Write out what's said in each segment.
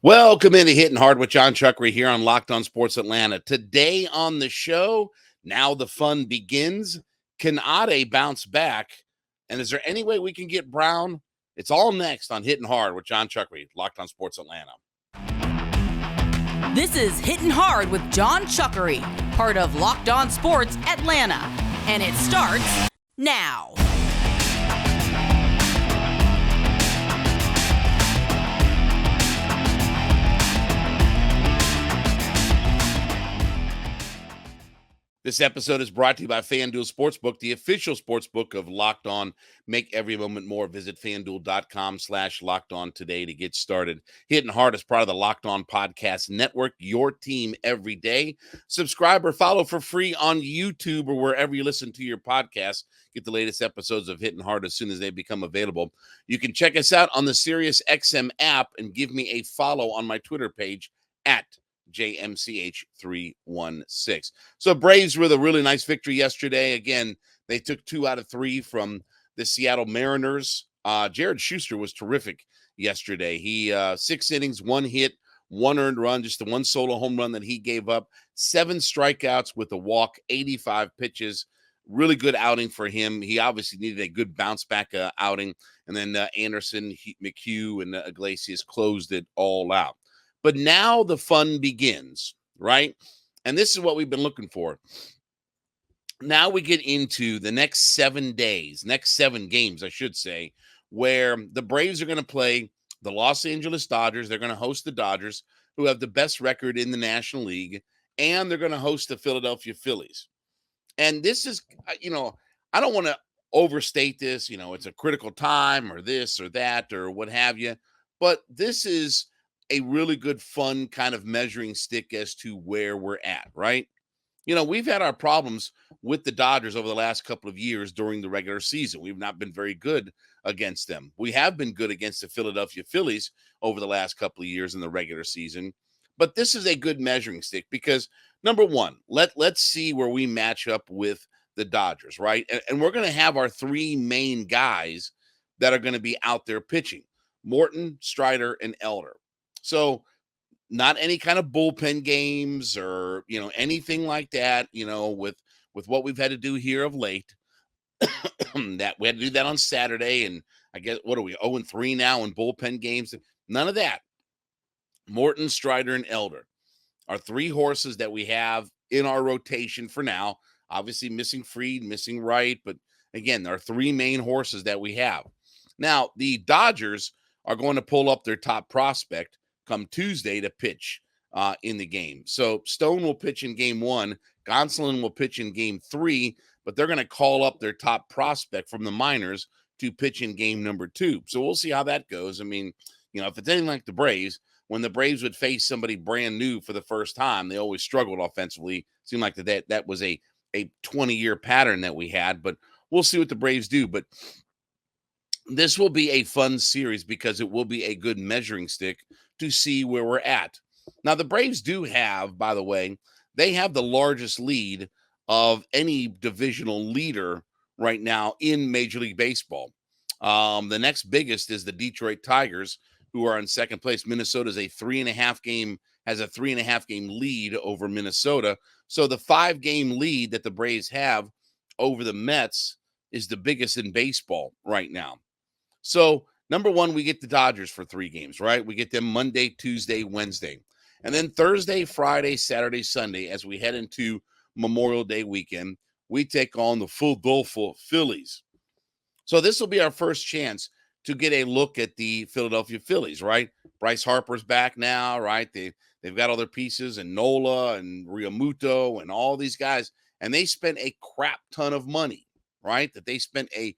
Welcome into Hitting Hard with Jon Chuckery here on Locked On Sports Atlanta. Today on the show, now the fun begins. Can Ade bounce back? And is there any way we can get Brown? It's all next on Hitting Hard with Jon Chuckery, Locked On Sports Atlanta. This is Hittin' Hard with Jon Chuckery, part of Locked On Sports Atlanta. And it starts now. This episode is brought to you by FanDuel Sportsbook, the official sportsbook of Locked On. Make every moment more. Visit FanDuel.com/Locked On today to get started. Hitting Hard is part of the Locked On Podcast Network, your team every day. Subscribe or follow for free on YouTube or wherever you listen to your podcasts. Get the latest episodes of Hitting Hard as soon as they become available. You can check us out on the SiriusXM app and give me a follow on my Twitter page at JMCH316. So Braves with a really nice victory yesterday. Again, they took 2 out of 3 from the Seattle Mariners. Jared Schuster was terrific yesterday. He 6 innings, 1 hit, 1 earned run, just the 1 solo home run that he gave up, 7 strikeouts with a walk, 85 pitches. Really good outing for him. He obviously needed a good bounce back outing. And then Anderson, McHugh, and Iglesias closed it all out. But now the fun begins, right? And this is what we've been looking for. Now we get into the next 7 days, next 7 games, I should say, where the Braves are going to play the Los Angeles Dodgers. They're going to host the Dodgers, who have the best record in the National League, and they're going to host the Philadelphia Phillies. And this is, I don't want to overstate this. It's a critical time or this or that or what have you. But this is a really good, fun kind of measuring stick as to where we're at, right? We've had our problems with the Dodgers over the last couple of years during the regular season. We've not been very good against them. We have been good against the Philadelphia Phillies over the last couple of years in the regular season. But this is a good measuring stick because, number one, let's see where we match up with the Dodgers, right? And we're going to have our 3 main guys that are going to be out there pitching: Morton, Strider, and Elder. So not any kind of bullpen games or, anything like that, with what we've had to do here of late. That we had to do that on Saturday. And I guess, what are we, 0-3 now in bullpen games? None of that. Morton, Strider, and Elder are 3 horses that we have in our rotation for now. Obviously missing Fried, missing Wright. But again, there are 3 main horses that we have. Now, the Dodgers are going to pull up their top prospect come Tuesday to pitch in the game. So Stone will pitch in game 1. Gonsolin will pitch in game 3, but they're going to call up their top prospect from the minors to pitch in game number 2. So we'll see how that goes. I mean, if it's anything like the Braves, when the Braves would face somebody brand new for the first time, they always struggled offensively. It seemed like that was a 20-year pattern that we had, but we'll see what the Braves do. But this will be a fun series because it will be a good measuring stick to see where we're at. Now, the Braves do have, by the way, they have the largest lead of any divisional leader right now in Major League Baseball. The next biggest is the Detroit Tigers, who are in second place. Minnesota is has a 3.5 game lead over Minnesota. So the 5-game lead that the Braves have over the Mets is the biggest in baseball right now. So, number one, we get the Dodgers for 3 games, right? We get them Monday, Tuesday, Wednesday. And then Thursday, Friday, Saturday, Sunday, as we head into Memorial Day weekend, we take on the Philadelphia Phillies. So this will be our first chance to get a look at the Philadelphia Phillies, right? Bryce Harper's back now, right? They've got all their pieces, and Nola and Realmuto and all these guys. And they spent a crap ton of money, right? That they spent a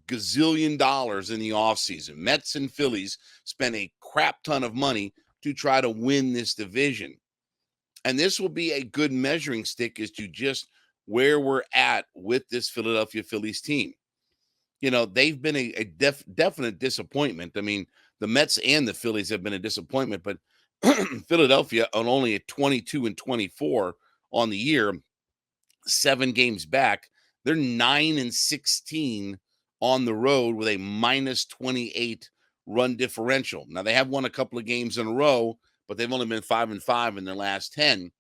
gazillion dollars in the offseason. Mets and Phillies spent a crap ton of money to try to win this division. And this will be a good measuring stick as to just where we're at with this Philadelphia Phillies team. They've been a definite disappointment. I mean, the Mets and the Phillies have been a disappointment, but Philadelphia on only a 22-24 on the year, 7 games back. They're 9-16 on the road with a -28 run differential. Now, they have won a couple of games in a row, but they've only been 5-5 in their last 10.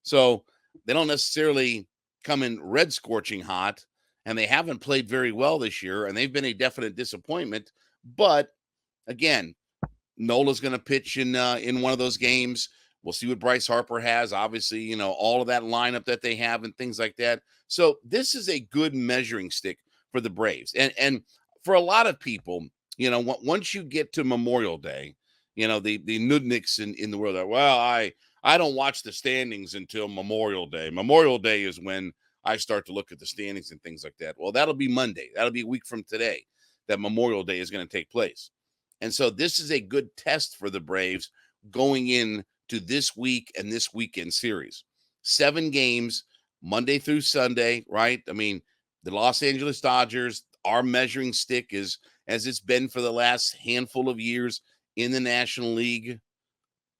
So they don't necessarily come in red scorching hot, and they haven't played very well this year, and they've been a definite disappointment. But again, Nola's going to pitch in one of those games. We'll see what Bryce Harper has. Obviously, all of that lineup that they have and things like that. So this is a good measuring stick for the Braves. And for a lot of people, once you get to Memorial Day, the nudniks in the world are, well, I don't watch the standings until Memorial Day. Memorial Day is when I start to look at the standings and things like that. Well, that'll be Monday. That'll be a week from today that Memorial Day is going to take place. And so this is a good test for the Braves going in to this week and this weekend series. 7 games, Monday through Sunday, right? I mean, the Los Angeles Dodgers, our measuring stick is, as it's been for the last handful of years in the National League.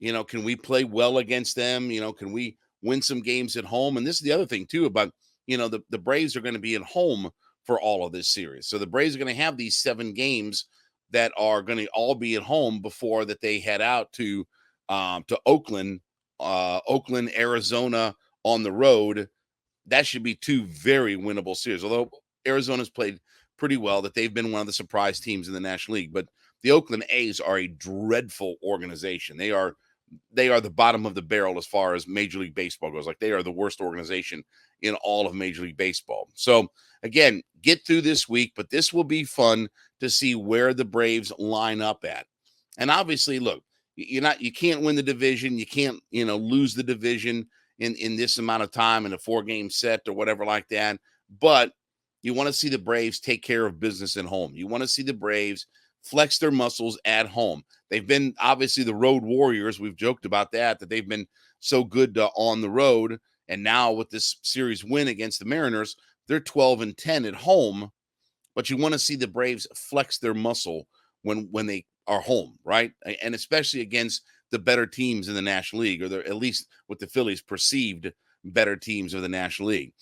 Can we play well against them? Can we win some games at home? And this is the other thing, too, about, the Braves are going to be at home for all of this series. So the Braves are going to have these 7 games that are going to all be at home before that they head out to Oakland, Arizona on the road. That should be 2 very winnable series. Although Arizona's played pretty well, that they've been one of the surprise teams in the National League. But the Oakland A's are a dreadful organization. They are the bottom of the barrel as far as Major League Baseball goes. Like, they are the worst organization in all of Major League Baseball. So again, get through this week, but this will be fun to see where the Braves line up at. And obviously, look, you can't win the division. You can't, lose the division in this amount of time in a 4-game set or whatever like that. But you want to see the Braves take care of business at home. You want to see the Braves flex their muscles at home. They've been obviously the road warriors. We've joked about that they've been so good on the road. And now with this series win against the Mariners, they're 12-10 at home. But you want to see the Braves flex their muscle when they are home, right? And especially against the better teams in the National League, or at least with the Phillies perceived better teams of the National League.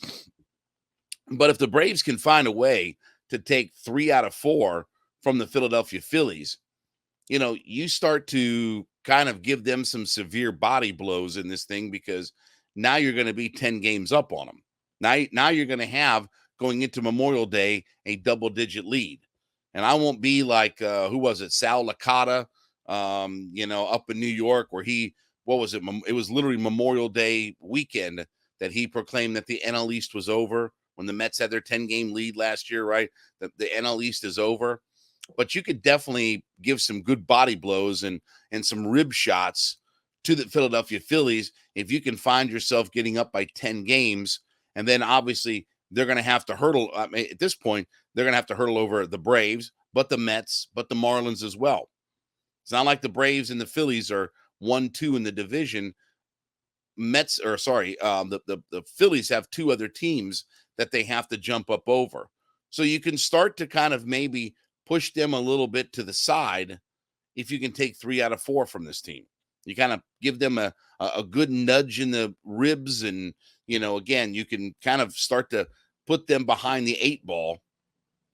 But if the Braves can find a way to take 3 out of 4 from the Philadelphia Phillies, you start to kind of give them some severe body blows in this thing, because now you're going to be 10 games up on them. Now you're going to have, going into Memorial Day, a double-digit lead. And I won't be like, who was it, Sal Licata, up in New York, where what was it? It was literally Memorial Day weekend that he proclaimed that the NL East was over when the Mets had their 10-game lead last year, right? That the NL East is over. But you could definitely give some good body blows and some rib shots to the Philadelphia Phillies if you can find yourself getting up by 10 games. And then obviously they're going to have to hurdle. I mean, at this point, they're going to have to hurdle over the Braves, but the Mets, but the Marlins as well. It's not like the Braves and the Phillies are 1-2 in the division. The Phillies have 2 other teams that they have to jump up over. So you can start to kind of maybe push them a little bit to the side if you can take 3 out of 4 from this team. You kind of give them a good nudge in the ribs, and, again, you can kind of start to put them behind the 8 ball,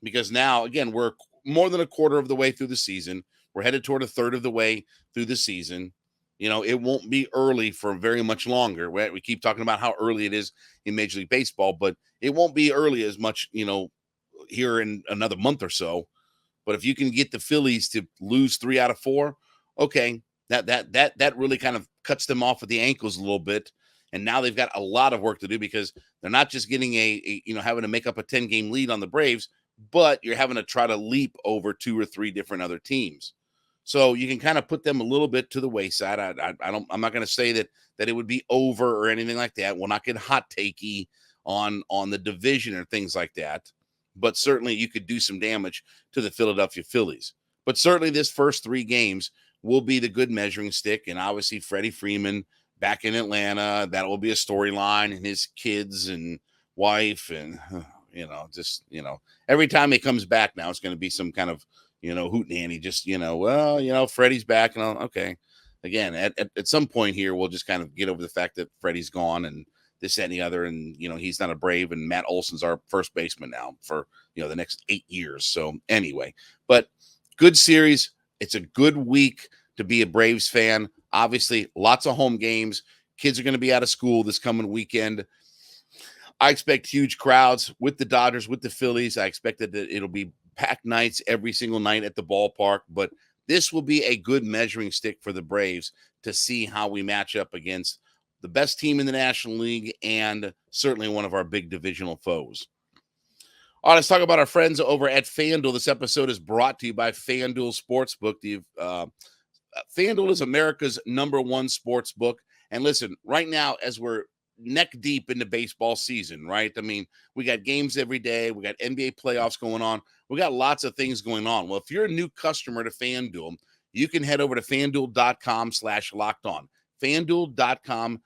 because now, again, we're more than a quarter of the way through the season. We're headed toward a third of the way through the season. It won't be early for very much longer. We keep talking about how early it is in Major League Baseball, but it won't be early as much, here in another month or so. But if you can get the Phillies to lose 3 out of 4, okay, that really kind of cuts them off at the ankles a little bit. And now they've got a lot of work to do, because they're not just getting having to make up a 10-game lead on the Braves, but you're having to try to leap over 2 or 3 different other teams. So you can kind of put them a little bit to the wayside. I'm not going to say that it would be over or anything like that. We'll not get hot takey on the division or things like that. But certainly you could do some damage to the Philadelphia Phillies. But certainly this first 3 games will be the good measuring stick. And obviously Freddie Freeman back in Atlanta, that will be a storyline, and his kids and wife, and, every time he comes back now, it's going to be some kind of, hootenanny, just, Freddie's back. And okay. Again, at some point here, we'll just kind of get over the fact that Freddie's gone and this, that, and the other. And, he's not a Brave, and Matt Olson's our first baseman now for, the next 8 years. So anyway, but good series, It's a good week to be a Braves fan. Obviously, lots of home games. Kids are going to be out of school this coming weekend. I expect huge crowds with the Dodgers, with the Phillies. I expect that it'll be packed nights every single night at the ballpark. But this will be a good measuring stick for the Braves to see how we match up against the best team in the National League and certainly one of our big divisional foes. All right, let's talk about our friends over at FanDuel. This episode is brought to you by FanDuel Sportsbook. FanDuel is America's #1 sports book. And listen, right now, as we're neck deep into baseball season, right? I mean, we got games every day. We got NBA playoffs going on. We got lots of things going on. Well, if you're a new customer to FanDuel, you can head over to FanDuel.com/lockedon. FanDuel.com/lockedon,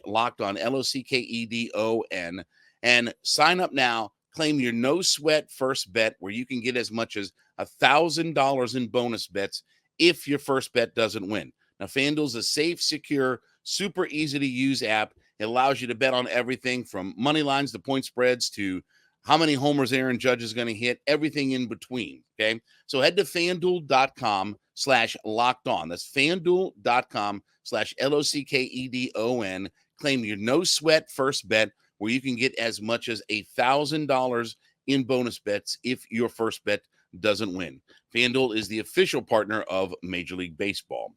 LOCKEDON, and sign up now. Claim your no sweat first bet where you can get as much as $1,000 in bonus bets if your first bet doesn't win. Now, FanDuel's a safe, secure, super easy to use app. It allows you to bet on everything from money lines to point spreads to how many homers Aaron Judge is going to hit, everything in between. Okay. So head to FanDuel.com/lockedon. That's FanDuel.com/LOCKEDON. Claim your no sweat first bet where you can get as much as $1,000 in bonus bets if your first bet doesn't win. FanDuel is the official partner of Major League Baseball.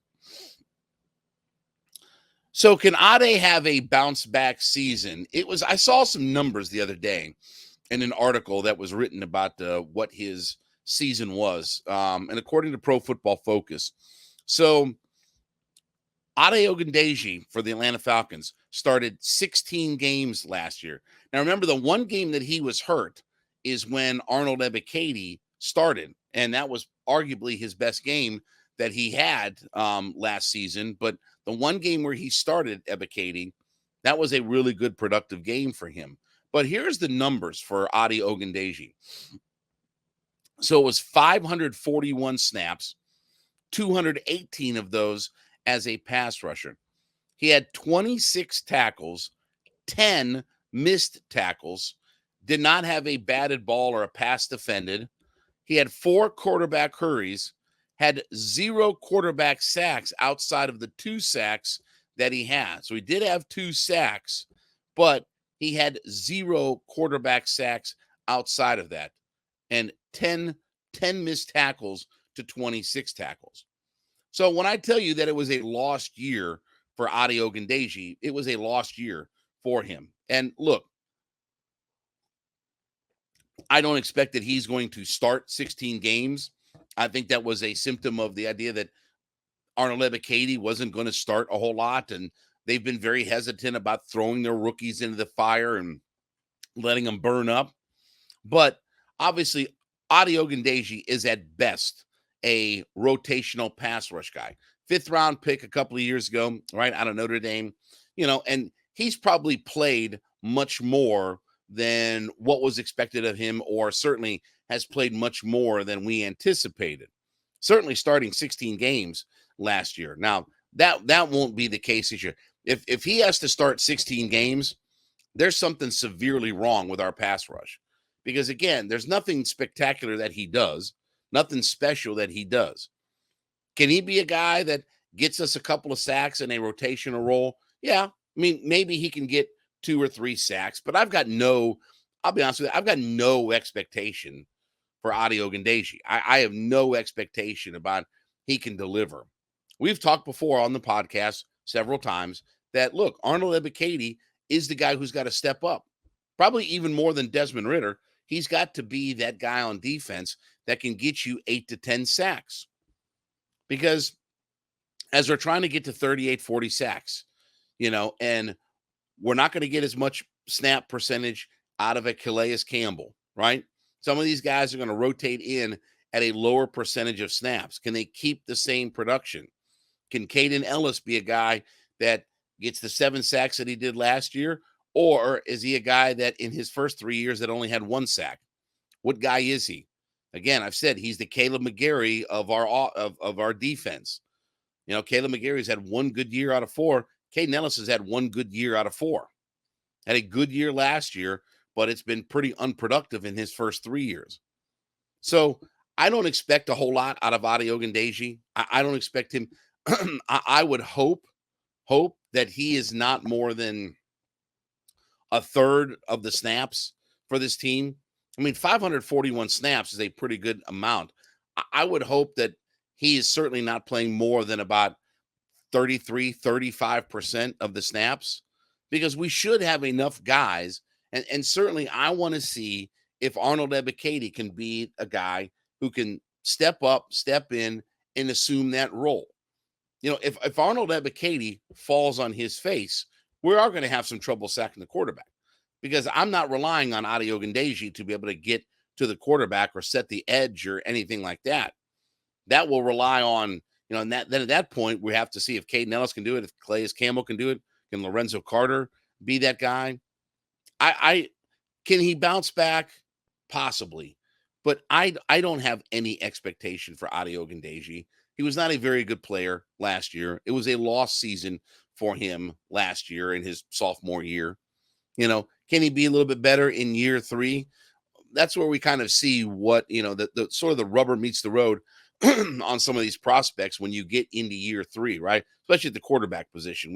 So can Ade have a bounce back season? I saw some numbers the other day in an article that was written about what his season was. And according to Pro Football Focus, so Ade Ogundeji for the Atlanta Falcons started 16 games last year. Now, remember, the one game that he was hurt is when Arnold Ebiketie started, and that was arguably his best game that he had last season. But the one game where he started Ebiketie, that was a really good productive game for him. But here's the numbers for Ade Ogundeji. So it was 541 snaps, 218 of those as a pass rusher. He had 26 tackles, 10 missed tackles, did not have a batted ball or a pass defended. He had 4 quarterback hurries, had 0 quarterback sacks outside of the 2 sacks that he had. So he did have 2 sacks, but he had 0 quarterback sacks outside of that, and 10 missed tackles to 26 tackles. So when I tell you that it was a lost year for Ade Ogundeji, it was a lost year for him. And look, I don't expect that he's going to start 16 games. I think that was a symptom of the idea that Arnold Ebiketie wasn't going to start a whole lot, and they've been very hesitant about throwing their rookies into the fire and letting them burn up. But obviously, Ade Ogundeji is at best a rotational pass rush guy. 5th round pick a couple of years ago, right, out of Notre Dame, and he's probably played much more than what was expected of him, or certainly has played much more than we anticipated. Certainly starting 16 games last year. Now, that won't be the case this year. If he has to start 16 games, there's something severely wrong with our pass rush. Because, again, there's nothing spectacular that he does, nothing special that he does. Can he be a guy that gets us a couple of sacks in a rotational role? Yeah. I mean, maybe he can get 2 or 3 sacks, but I'll be honest with you, I've got no expectation for Ade Ogundeji. I have no expectation about he can deliver. We've talked before on the podcast several times that, look, Arnold Ebiketie is the guy who's got to step up, probably even more than Desmond Ridder. He's got to be that guy on defense that can get you 8 to 10 sacks. Because as we're trying to get to 38, 40 sacks, and we're not going to get as much snap percentage out of a Calais Campbell, right? Some of these guys are going to rotate in at a lower percentage of snaps. Can they keep the same production? Can Caden Ellis be a guy that gets the 7 sacks that he did last year? Or is he a guy that in his first 3 years that only had 1 sack? What guy is he? Again, I've said he's the Caleb McGarry of our defense. Caleb McGarry's had 1 good year out of 4. Caden Ellis has had 1 good year out of 4. Had a good year last year, but it's been pretty unproductive in his first 3 years. So I don't expect a whole lot out of Ade Ogundeji. I don't expect him. I would hope that he is not more than a third of the snaps for this team. I mean, 541 snaps is a pretty good amount. I would hope that he is certainly not playing more than about 33, 35% of the snaps, because we should have enough guys. And certainly I want to see if Arnold Ebiketie can be a guy who can step up, step in, and assume that role. You know, if Arnold Ebiketie falls on his face, we are going to have some trouble sacking the quarterback, because I'm not relying on Ade Ogundeji to be able to get to the quarterback or set the edge or anything like that. That will rely on, you know, and then at that point, we have to see if Caden Ellis can do it, if Calais Campbell can do it, can Lorenzo Carter be that guy? I can he bounce back? Possibly. But I don't have any expectation for Ade Ogundeji. He was not a very good player last year. It was a lost season for him last year in his sophomore year. You know, can he be a little bit better in year 3? That's where we kind of see what, you know, the sort of the rubber meets the road on some of these prospects when you get into year 3, right? Especially at the quarterback position.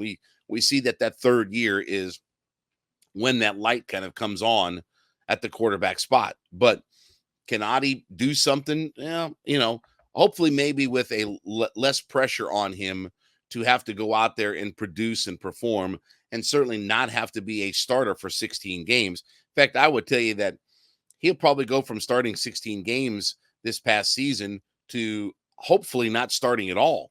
We see that third year is when that light kind of comes on at the quarterback spot. But can Ade do something? Yeah, you know, hopefully maybe with a less pressure on him to have to go out there and produce and perform, and certainly not have to be a starter for 16 games. In fact, I would tell you that he'll probably go from starting 16 games this past season to hopefully not starting at all.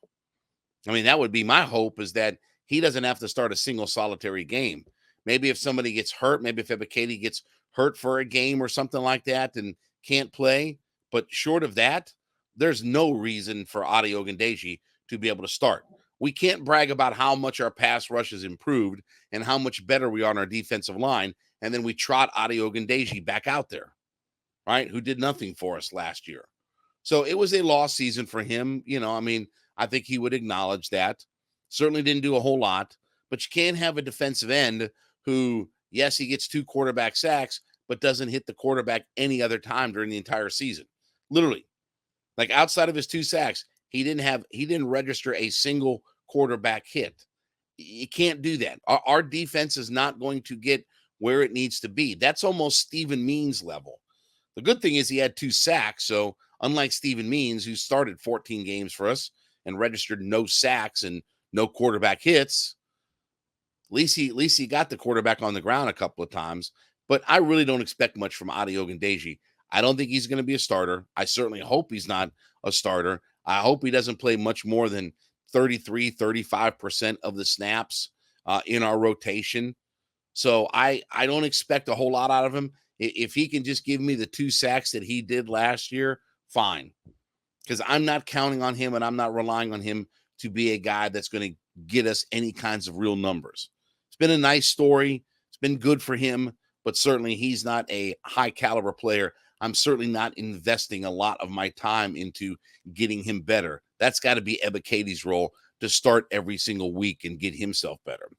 I mean, that would be my hope, is that he doesn't have to start a single solitary game. Maybe if somebody gets hurt, maybe if Ebiketie gets hurt for a game or something like that and can't play. But short of that, there's no reason for Ade Ogundeji to be able to start. We can't brag about how much our pass rush has improved and how much better we are on our defensive line, and then we trot Ade Ogundeji back out there, right, who did nothing for us last year. So it was a lost season for him. You know, I mean, I think he would acknowledge that. Certainly didn't do a whole lot, but you can't have a defensive end who, yes, he gets 2 quarterback sacks, but doesn't hit the quarterback any other time during the entire season. Literally, like outside of his 2 sacks, he didn't register a single quarterback hit. You can't do that. Our defense is not going to get where it needs to be. That's almost Steven Means level. The good thing is he had 2 sacks. So unlike Steven Means, who started 14 games for us and registered no sacks and no quarterback hits, at least he got the quarterback on the ground a couple of times. But I really don't expect much from Ade Ogundeji. I don't think he's going to be a starter. I certainly hope he's not a starter. I hope he doesn't play much more than 33, 35% of the snaps in our rotation. So I don't expect a whole lot out of him. If he can just give me the 2 sacks that he did last year, fine. Because I'm not counting on him, and I'm not relying on him to be a guy that's going to get us any kinds of real numbers. It's been a nice story. It's been good for him, but certainly he's not a high caliber player. I'm certainly not investing a lot of my time into getting him better. That's got to be Ebiketie's role, to start every single week and get himself better.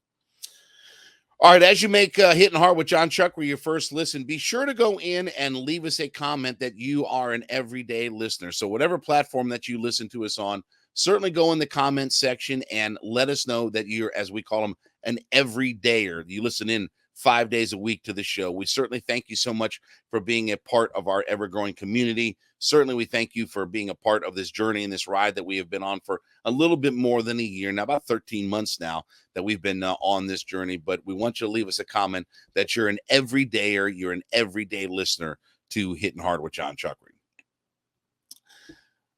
All right, as you make Hittin' Hard with Jon Chuckery your first listen, be sure to go in and leave us a comment that you are an everyday listener. So whatever platform that you listen to us on, certainly go in the comment section and let us know that you're, as we call them, an everydayer. You listen in 5 days a week to the show. We certainly thank you so much for being a part of our ever-growing community. Certainly, we thank you for being a part of this journey and this ride that we have been on for a little bit more than a year now, about 13 months now that we've been on this journey. But we want you to leave us a comment that you're an everydayer, you're an everyday listener to Hittin' Hard with Jon Chuckery.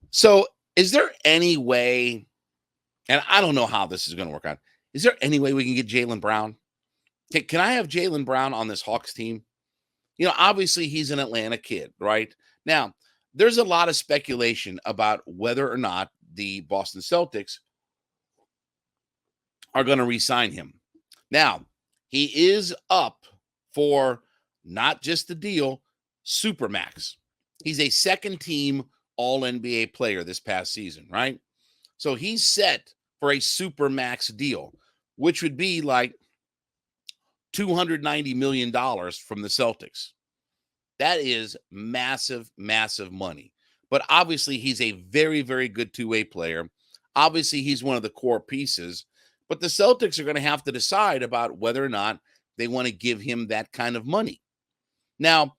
So is there any way, and I don't know how this is going to work out, is there any way we can get Jaylon Brown? Can I have Jaylon Brown on this Hawks team? You know, obviously he's an Atlanta kid, right? Now, there's a lot of speculation about whether or not the Boston Celtics are going to re-sign him. Now, he is up for not just the deal, Supermax. He's a second-team All-NBA player this past season, right? So he's set for a Supermax deal, which would be like $290 million from the Celtics. That is massive, massive money. But obviously, he's a very, very good two-way player. Obviously, he's one of the core pieces. But the Celtics are going to have to decide about whether or not they want to give him that kind of money. Now,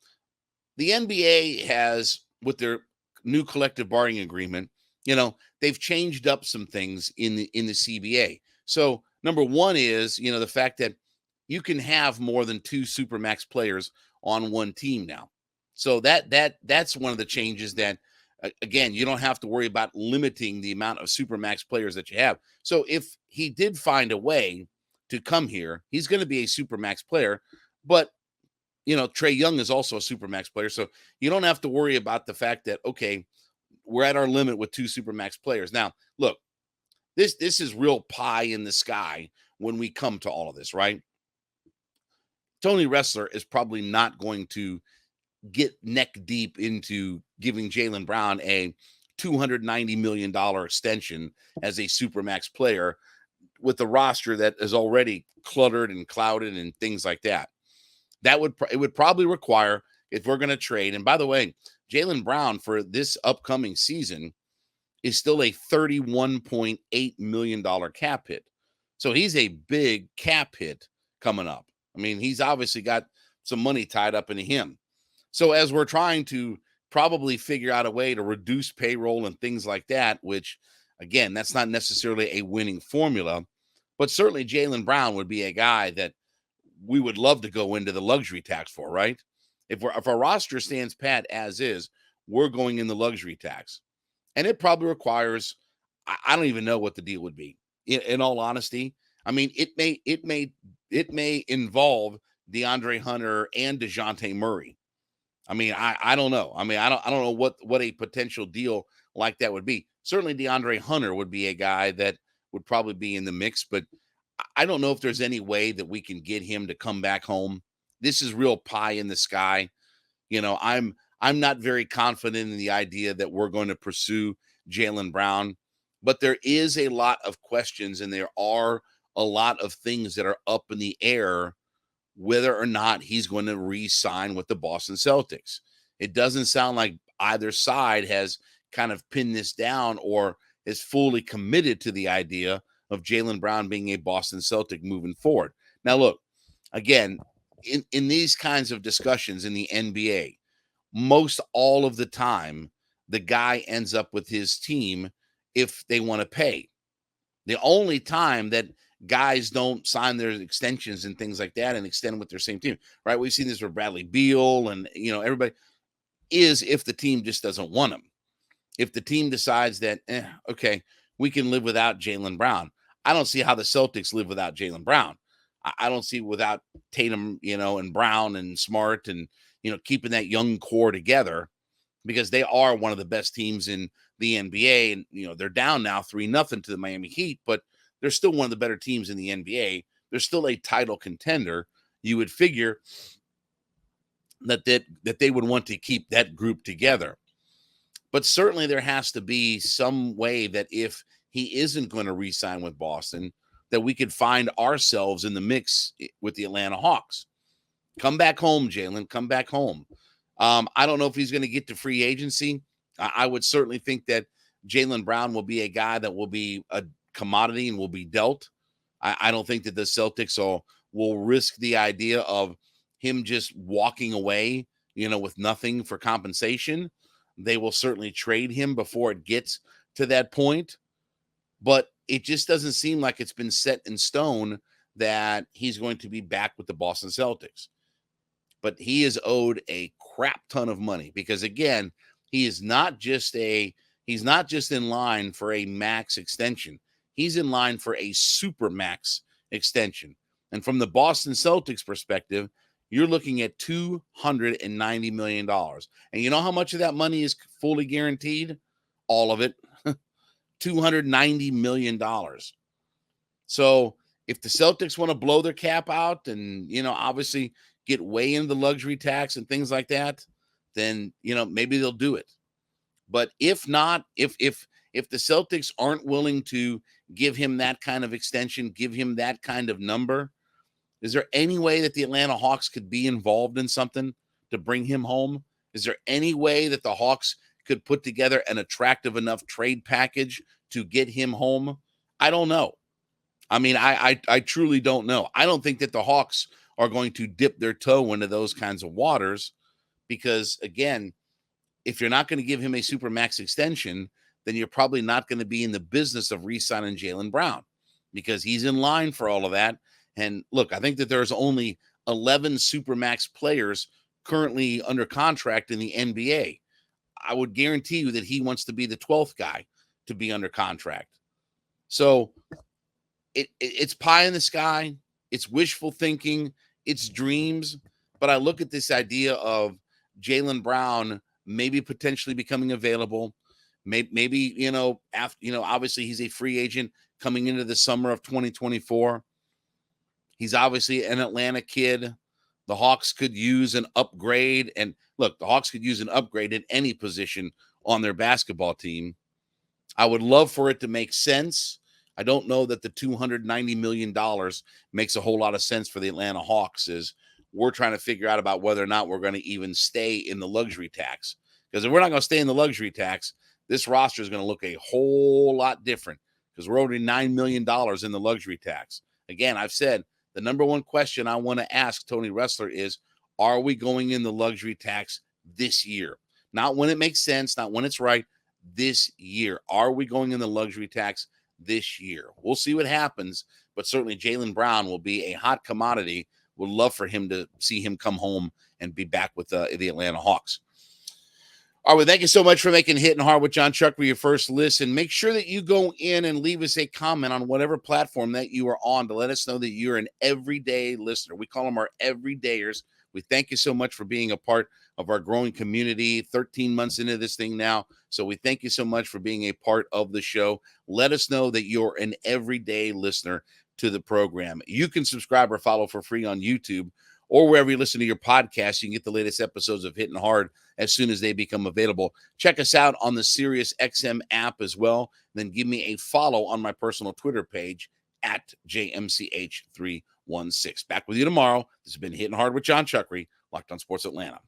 the NBA has, with their new collective bargaining agreement, they've changed up some things in the CBA. So number one is, the fact that you can have more than two supermax players on one team now. So that's one of the changes that, again, you don't have to worry about limiting the amount of supermax players that you have. So if he did find a way to come here, he's going to be a supermax player. But Trae Young is also a supermax player, so you don't have to worry about the fact that, okay, we're at our limit with two supermax players. Now, look, this is real pie in the sky when we come to all of this, right? Tony Ressler is probably not going to get neck deep into giving Jaylon Brown a $290 million extension as a supermax player with the roster that is already cluttered and clouded and things like that. It would probably require, if we're going to trade, and by the way, Jaylon Brown for this upcoming season is still a $31.8 million cap hit. So he's a big cap hit coming up. I mean, he's obviously got some money tied up into him. So as we're trying to probably figure out a way to reduce payroll and things like that, which, again, that's not necessarily a winning formula, but certainly Jaylon Brown would be a guy that we would love to go into the luxury tax for, right? If our roster stands pat as is, we're going in the luxury tax. And it probably requires, I don't even know what the deal would be. In all honesty, I mean, it may involve DeAndre Hunter and DeJounte Murray. I mean, I don't know. I mean, I don't know what a potential deal like that would be. Certainly DeAndre Hunter would be a guy that would probably be in the mix, but I don't know if there's any way that we can get him to come back home. This is real pie in the sky. I'm not very confident in the idea that we're going to pursue Jaylon Brown, but there is a lot of questions and there are a lot of things that are up in the air whether or not he's going to re-sign with the Boston Celtics. It doesn't sound like either side has kind of pinned this down or is fully committed to the idea of Jaylon Brown being a Boston Celtic moving forward. Now, look, again, in these kinds of discussions in the NBA, most all of the time, the guy ends up with his team if they want to pay. The only time that guys don't sign their extensions and things like that and extend with their same team, right? We've seen this with Bradley Beal and, everybody, is if the team just doesn't want him. If the team decides that, okay, we can live without Jaylon Brown. I don't see how the Celtics live without Jaylon Brown. I don't see without Tatum, and Brown and Smart and, keeping that young core together, because they are one of the best teams in the NBA. And, they're down now 3-0 to the Miami Heat, but they're still one of the better teams in the NBA. They're still a title contender. You would figure that they would want to keep that group together. But certainly there has to be some way that if he isn't going to re-sign with Boston, that we could find ourselves in the mix with the Atlanta Hawks. Come back home, Jaylon. Come back home. I don't know if he's going to get to free agency. I would certainly think that Jaylon Brown will be a guy that will be a commodity and will be dealt. I don't think that the Celtics will risk the idea of him just walking away, with nothing for compensation. They will certainly trade him before it gets to that point. But it just doesn't seem like it's been set in stone that he's going to be back with the Boston Celtics. But he is owed a crap ton of money because, again, he's not just in line for a max extension. He's in line for a super max extension. And from the Boston Celtics perspective, you're looking at $290 million. And you know how much of that money is fully guaranteed? All of it. $290 million. So if the Celtics want to blow their cap out and, obviously get way into the luxury tax and things like that, then, maybe they'll do it. But if not, if the Celtics aren't willing to give him that kind of extension, give him that kind of number, is there any way that the Atlanta Hawks could be involved in something to bring him home? Is there any way that the Hawks could put together an attractive enough trade package to get him home? I don't know. I mean, I truly don't know. I don't think that the Hawks are going to dip their toe into those kinds of waters because, again, if you're not going to give him a supermax extension, then you're probably not going to be in the business of re-signing Jaylon Brown because he's in line for all of that. And look, I think that there's only 11 supermax players currently under contract in the NBA. I would guarantee you that he wants to be the 12th guy to be under contract. So it's pie in the sky. It's wishful thinking. It's dreams. But I look at this idea of Jaylon Brown maybe potentially becoming available. Maybe after, obviously he's a free agent coming into the summer of 2024. He's obviously an Atlanta kid. The Hawks could use an upgrade. And look, the Hawks could use an upgrade in any position on their basketball team. I would love for it to make sense. I don't know that the $290 million makes a whole lot of sense for the Atlanta Hawks as we're trying to figure out about whether or not we're going to even stay in the luxury tax. Because if we're not going to stay in the luxury tax, this roster is going to look a whole lot different because we're already $9 million in the luxury tax. Again, I've said the number one question I want to ask Tony Ressler is, are we going in the luxury tax this year? Not when it makes sense, not when it's right, this year. Are we going in the luxury tax this year? We'll see what happens, but certainly Jaylon Brown will be a hot commodity. Would love for him to see him come home and be back with the Atlanta Hawks. All right, well, thank you so much for making Hittin' Hard with Jon Chuckery your first listen. Make sure that you go in and leave us a comment on whatever platform that you are on to let us know that you're an everyday listener. We call them our everydayers. We thank you so much for being a part of our growing community, 13 months into this thing now. So we thank you so much for being a part of the show. Let us know that you're an everyday listener to the program. You can subscribe or follow for free on YouTube or wherever you listen to your podcast. You can get the latest episodes of Hittin' Hard as soon as they become available. Check us out on the SiriusXM app as well. Then give me a follow on my personal Twitter page at JMCH316. Back with you tomorrow. This has been Hittin' Hard with Jon Chuckery, Locked on Sports Atlanta.